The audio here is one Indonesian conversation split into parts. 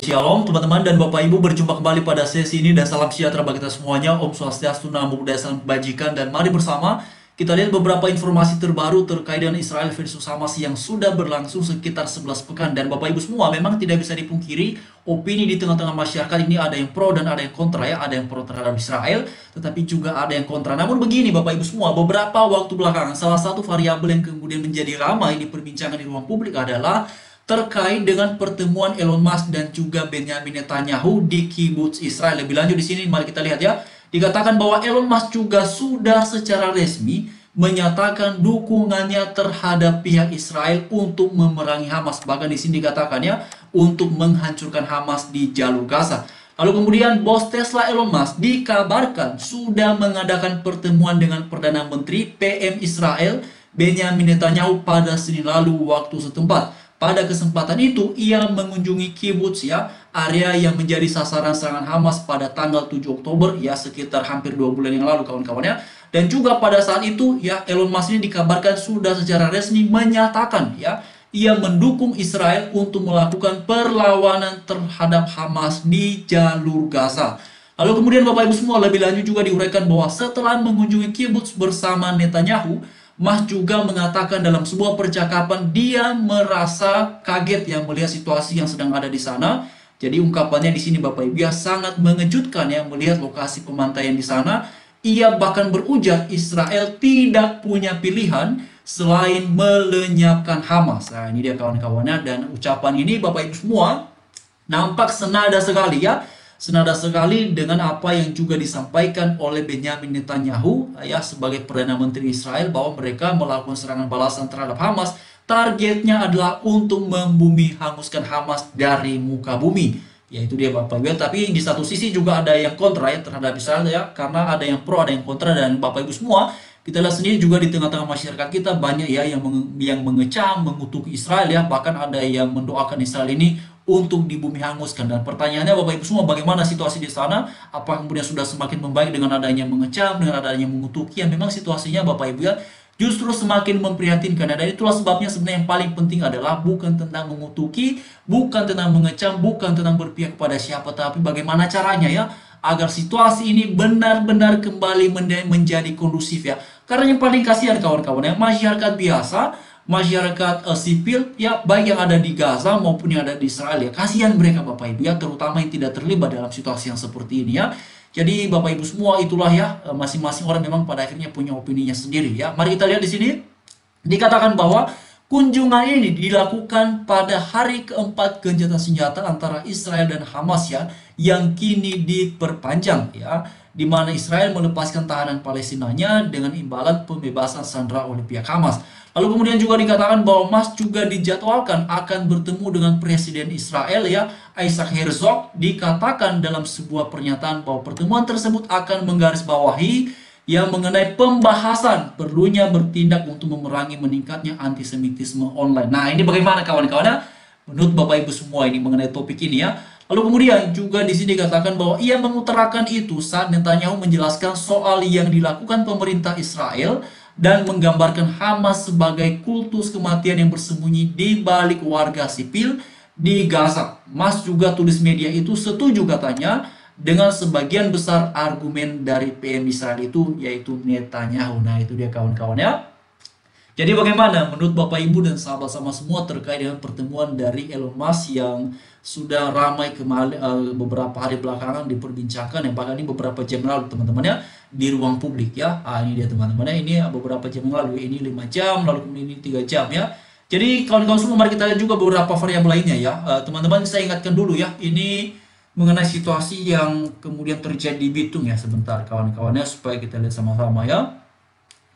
Shalom teman-teman dan Bapak Ibu, berjumpa kembali pada sesi ini dan salam sejahtera bagi kita semuanya. Om Swastiastu, Namo Buddhaya, Salam Kebajikan. Dan mari bersama kita lihat beberapa informasi terbaru terkait dengan Israel versus Hamas yang sudah berlangsung sekitar 11 pekan. Dan Bapak Ibu semua, memang tidak bisa dipungkiri opini di tengah-tengah masyarakat ini ada yang pro dan ada yang kontra ya. Ada yang pro terhadap Israel, tetapi juga ada yang kontra. Namun begini Bapak Ibu semua, beberapa waktu belakangan salah satu variabel yang kemudian menjadi ramai diperbincangkan di ruang publik adalah terkait dengan pertemuan Elon Musk dan juga Benjamin Netanyahu di Kibbutz Israel. Lebih lanjut di sini mari kita lihat ya. Dikatakan bahwa Elon Musk juga sudah secara resmi menyatakan dukungannya terhadap pihak Israel untuk memerangi Hamas. Bahkan di sini dikatakan ya, untuk menghancurkan Hamas di jalur Gaza. Lalu kemudian bos Tesla Elon Musk dikabarkan sudah mengadakan pertemuan dengan Perdana Menteri PM Israel Benjamin Netanyahu pada Senin lalu waktu setempat. Pada kesempatan itu, ia mengunjungi kibbutz ya, area yang menjadi sasaran serangan Hamas pada tanggal 7 Oktober, ya sekitar hampir 2 bulan yang lalu kawan-kawannya. Dan juga pada saat itu, ya Elon Musk ini dikabarkan sudah secara resmi menyatakan ya, ia mendukung Israel untuk melakukan perlawanan terhadap Hamas di jalur Gaza. Lalu kemudian Bapak Ibu semua, lebih lanjut juga diuraikan bahwa setelah mengunjungi kibbutz bersama Netanyahu, Mas juga mengatakan dalam sebuah percakapan dia merasa kaget yang melihat situasi yang sedang ada di sana. Jadi ungkapannya di sini Bapak Ibu ya sangat mengejutkan ya melihat lokasi pemantaian di sana. Ia bahkan berujar Israel tidak punya pilihan selain melenyapkan Hamas. Nah, ini dia kawan-kawannya, dan ucapan ini Bapak Ibu semua nampak senada sekali ya. Senada sekali dengan apa yang juga disampaikan oleh Benjamin Netanyahu ya sebagai Perdana Menteri Israel, bahwa mereka melakukan serangan balasan terhadap Hamas. Targetnya adalah untuk membumi hanguskan Hamas dari muka bumi. Yaitu dia Bapak Ibu. Tapi di satu sisi juga ada yang kontra ya terhadap Israel ya, karena ada yang pro, ada yang kontra. Dan Bapak Ibu semua, kita lihat sendiri juga di tengah-tengah masyarakat kita banyak ya yang mengecam, mengutuk Israel ya, bahkan ada yang mendoakan Israel ini untuk dibumi hanguskan. Dan pertanyaannya Bapak Ibu semua, bagaimana situasi di sana? Apa kemudian sudah semakin membaik dengan adanya mengecam, dengan adanya mengutuki? Yang memang situasinya Bapak Ibu ya justru semakin memprihatinkan. Dan itulah sebabnya sebenarnya yang paling penting adalah bukan tentang mengutuki, bukan tentang mengecam, bukan tentang berpihak kepada siapa, tapi bagaimana caranya ya agar situasi ini benar-benar kembali menjadi kondusif ya. Karena yang paling kasihan kawan-kawan ya, masyarakat biasa, masyarakat sipil ya, baik yang ada di Gaza maupun yang ada di Israel ya, kasihan mereka Bapak Ibu ya, terutama yang tidak terlibat dalam situasi yang seperti ini ya. Jadi Bapak Ibu semua, itulah ya, masing-masing orang memang pada akhirnya punya opininya sendiri ya. Mari kita lihat di sini dikatakan bahwa kunjungan ini dilakukan pada hari keempat gencatan senjata antara Israel dan Hamas ya, yang kini diperpanjang ya, di mana Israel melepaskan tahanan Palestinanya dengan imbalan pembebasan sandera oleh pihak Hamas. Lalu kemudian juga dikatakan bahwa Mas juga dijadwalkan akan bertemu dengan Presiden Israel ya, Isaac Herzog. Dikatakan dalam sebuah pernyataan bahwa pertemuan tersebut akan menggarisbawahi yang mengenai pembahasan perlunya bertindak untuk memerangi meningkatnya antisemitisme online. Nah, ini bagaimana kawan-kawan ya? Menurut Bapak Ibu semua ini mengenai topik ini ya. Lalu kemudian juga di sini dikatakan bahwa ia mengutarakan itu saat Netanyahu menjelaskan soal yang dilakukan pemerintah Israel dan menggambarkan Hamas sebagai kultus kematian yang bersembunyi di balik warga sipil di Gaza. Mas juga tulis media itu setuju katanya dengan sebagian besar argumen dari PM Israel itu, yaitu Netanyahu. Nah, itu dia kawan-kawan ya. Jadi bagaimana menurut Bapak Ibu dan sahabat sama semua terkait dengan pertemuan dari Elon Musk yang sudah ramai beberapa hari belakangan diperbincangkan ya, bahkan ini beberapa jam lalu teman-teman ya, di ruang publik ya. Ini dia teman-teman ya, ini beberapa jam yang lalu, ini 5 jam, lalu kemudian ini 3 jam ya. Jadi kawan-kawan semua, mari kita lihat juga beberapa variabel lainnya ya. Teman-teman saya ingatkan dulu ya, ini mengenai situasi yang kemudian terjadi di Bitung ya, sebentar kawan-kawannya supaya kita lihat sama-sama ya.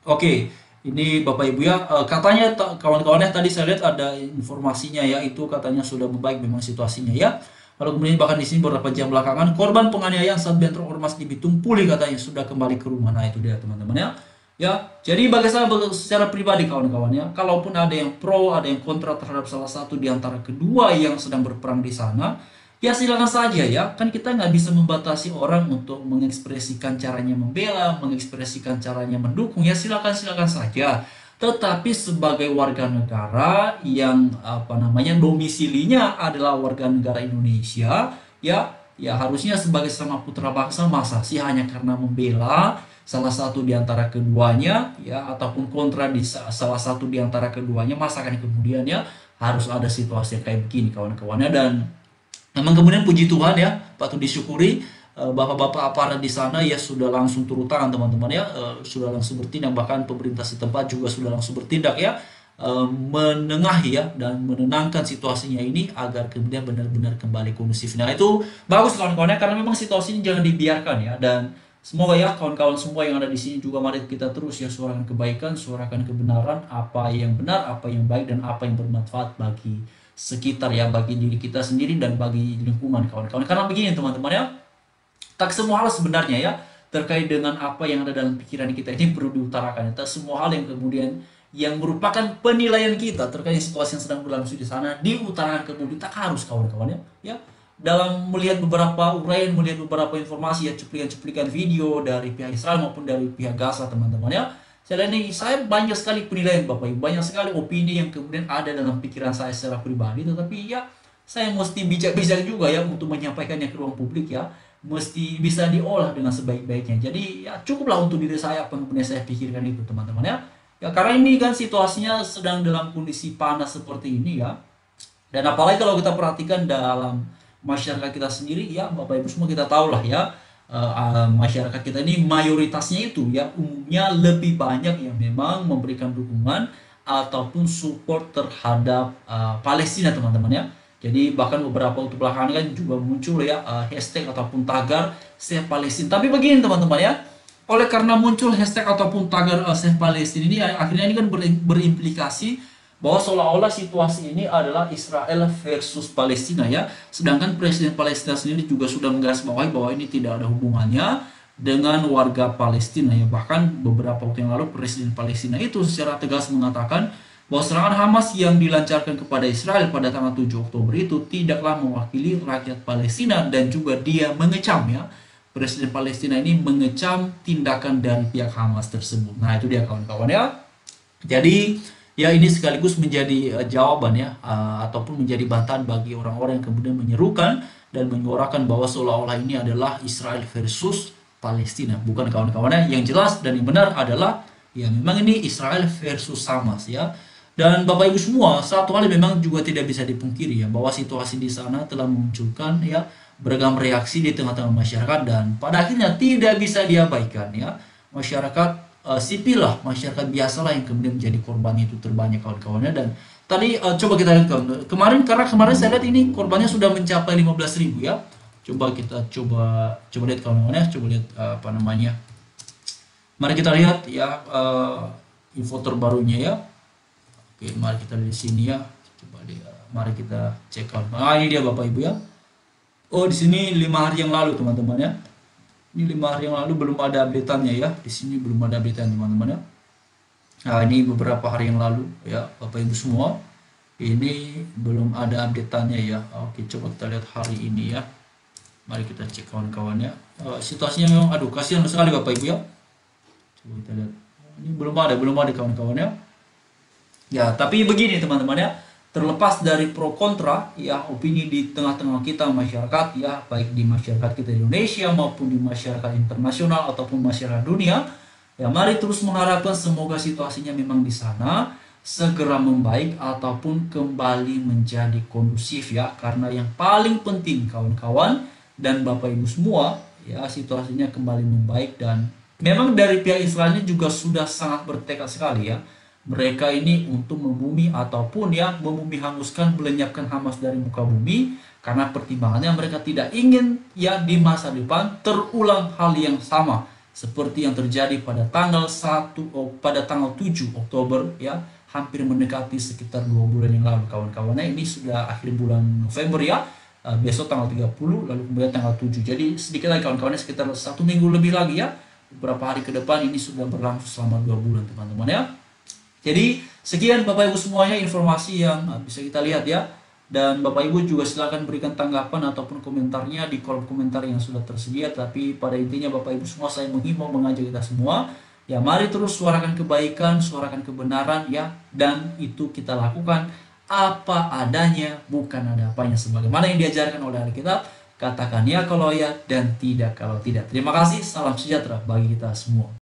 Oke, ini Bapak Ibu ya, katanya kawan-kawannya tadi saya lihat ada informasinya ya, itu katanya sudah membaik memang situasinya ya. Lalu kemudian bahkan di sini beberapa jam belakangan korban penganiayaan saat bentrok ormas di Bitung Puli katanya sudah kembali ke rumah. Nah, itu dia teman-teman ya. Ya, jadi bagi saya secara pribadi kawan-kawannya, kalaupun ada yang pro, ada yang kontra terhadap salah satu di antara kedua yang sedang berperang di sana, ya silakan saja ya. Kan kita nggak bisa membatasi orang untuk mengekspresikan caranya membela, mengekspresikan caranya mendukung. Ya silakan saja. tetapi sebagai warga negara yang domisilinya adalah warga negara Indonesia, ya harusnya sebagai sama putra bangsa, masa sih hanya karena membela salah satu di antara keduanya ya, ataupun kontra di salah satu di antara keduanya, masa kan kemudian ya harus ada situasi kayak begini kawan-kawannya. Dan memang kemudian puji Tuhan ya, patut disyukuri, bapak-bapak aparat di sana ya sudah langsung turun tangan teman-teman ya, sudah langsung bertindak, bahkan pemerintah setempat juga sudah langsung bertindak ya, menengahi ya dan menenangkan situasinya ini agar kemudian benar-benar kembali kondusif. Nah itu bagus kawan-kawannya, karena memang situasi ini jangan dibiarkan ya. Dan semoga ya kawan-kawan semua yang ada di sini juga, mari kita terus ya suarakan kebaikan, suarakan kebenaran, apa yang benar, apa yang baik, dan apa yang bermanfaat bagi sekitar ya, bagi diri kita sendiri dan bagi lingkungan kawan-kawan. Karena begini teman-teman ya, tak semua hal sebenarnya ya terkait dengan apa yang ada dalam pikiran kita ini perlu diutarakan. Tak semua hal yang kemudian yang merupakan penilaian kita terkait situasi yang sedang berlangsung di sana diutarakan ke publik, tak harus kawan-kawan ya. Dalam melihat beberapa uraian, melihat beberapa informasi ya, cuplikan-cuplikan video dari pihak Israel maupun dari pihak Gaza teman-teman ya, saya banyak sekali penilaian Bapak Ibu, banyak sekali opini yang kemudian ada dalam pikiran saya secara pribadi, tetapi ya saya mesti bijak-bijak juga ya untuk menyampaikannya ke ruang publik ya, mesti bisa diolah dengan sebaik-baiknya. Jadi ya cukuplah untuk diri saya apa yang kemudian saya pikirkan itu teman-teman ya. Ya karena ini kan situasinya sedang dalam kondisi panas seperti ini ya. Dan apalagi kalau kita perhatikan dalam masyarakat kita sendiri ya, Bapak Ibu semua kita tahu lah ya, masyarakat kita ini mayoritasnya itu ya umumnya lebih banyak yang memang memberikan dukungan ataupun support terhadap Palestina teman-teman ya. Jadi bahkan beberapa waktu belakangan kan juga muncul ya hashtag ataupun tagar Save Palestina. Tapi begini teman-teman ya, oleh karena muncul hashtag ataupun tagar Save Palestina ini, akhirnya ini kan berimplikasi bahwa seolah-olah situasi ini adalah Israel versus Palestina ya. Sedangkan Presiden Palestina sendiri juga sudah menggarisbawahi bahwa ini tidak ada hubungannya dengan warga Palestina ya. Bahkan beberapa waktu yang lalu Presiden Palestina itu secara tegas mengatakan bahwa serangan Hamas yang dilancarkan kepada Israel pada tanggal 7 Oktober itu tidaklah mewakili rakyat Palestina, dan juga dia mengecam ya, Presiden Palestina ini mengecam tindakan dari pihak Hamas tersebut. Nah itu dia kawan-kawan ya. Jadi ya ini sekaligus menjadi jawaban ya, ataupun menjadi bantahan bagi orang-orang yang kemudian menyerukan dan menyuarakan bahwa seolah-olah ini adalah Israel versus Palestina. Bukan kawan-kawannya, yang jelas dan yang benar adalah ya memang ini Israel versus Hamas ya. Dan Bapak Ibu semua, satu hal memang juga tidak bisa dipungkiri ya, bahwa situasi di sana telah memunculkan ya beragam reaksi di tengah-tengah masyarakat, dan pada akhirnya tidak bisa diabaikan ya, masyarakat sipil lah, masyarakat biasa lah yang kemudian menjadi korban itu terbanyak kawan-kawannya. Dan tadi coba kita lihat kemarin, karena kemarin saya lihat ini korbannya sudah mencapai 15.000 ya. Coba lihat kawan-kawannya, coba lihat mari kita lihat ya info terbarunya ya. Oke, mari kita lihat di sini ya. Coba mari kita cek kawan. Ini dia Bapak Ibu ya. Oh, di sini 5 hari yang lalu teman-teman ya. Ini 5 hari yang lalu belum ada update-annya ya. Di sini belum ada update-an teman-teman ya. Nah, ini beberapa hari yang lalu ya Bapak Ibu semua. Ini belum ada update-annya ya. Oke, coba kita lihat hari ini ya. Mari kita cek kawan-kawannya. Situasinya memang aduh kasihan sekali Bapak Ibu ya. Coba kita lihat. Ini belum ada kawan-kawannya. Ya, tapi begini teman-teman ya. Terlepas dari pro kontra ya, opini di tengah-tengah kita masyarakat ya, baik di masyarakat kita Indonesia maupun di masyarakat internasional ataupun masyarakat dunia ya, mari terus mengharapkan semoga situasinya memang di sana segera membaik ataupun kembali menjadi kondusif ya. Karena yang paling penting kawan-kawan dan Bapak Ibu semua ya, situasinya kembali membaik. Dan memang dari pihak Israel ini juga sudah sangat bertekad sekali ya, mereka ini untuk membumi ataupun ya membumi hanguskan, melenyapkan Hamas dari muka bumi, karena pertimbangannya mereka tidak ingin ya di masa depan terulang hal yang sama seperti yang terjadi pada tanggal 7 Oktober ya, hampir mendekati sekitar 2 bulan yang lalu kawan-kawannya. Ini sudah akhir bulan November ya, besok tanggal 30 lalu kemudian tanggal 7. Jadi sedikit lagi kawan-kawannya, sekitar 1 minggu lebih lagi ya, beberapa hari ke depan ini sudah berlangsung selama 2 bulan teman-teman ya. Jadi sekian Bapak Ibu semuanya informasi yang bisa kita lihat ya. Dan Bapak Ibu juga silakan berikan tanggapan ataupun komentarnya di kolom komentar yang sudah tersedia. Tapi pada intinya Bapak Ibu semua, saya menghimbau mengajak kita semua Ya, mari terus suarakan kebaikan, suarakan kebenaran ya, dan itu kita lakukan apa adanya, bukan ada apanya, sebagaimana yang diajarkan oleh Alkitab. Katakan ya kalau ya dan tidak kalau tidak. Terima kasih, salam sejahtera bagi kita semua.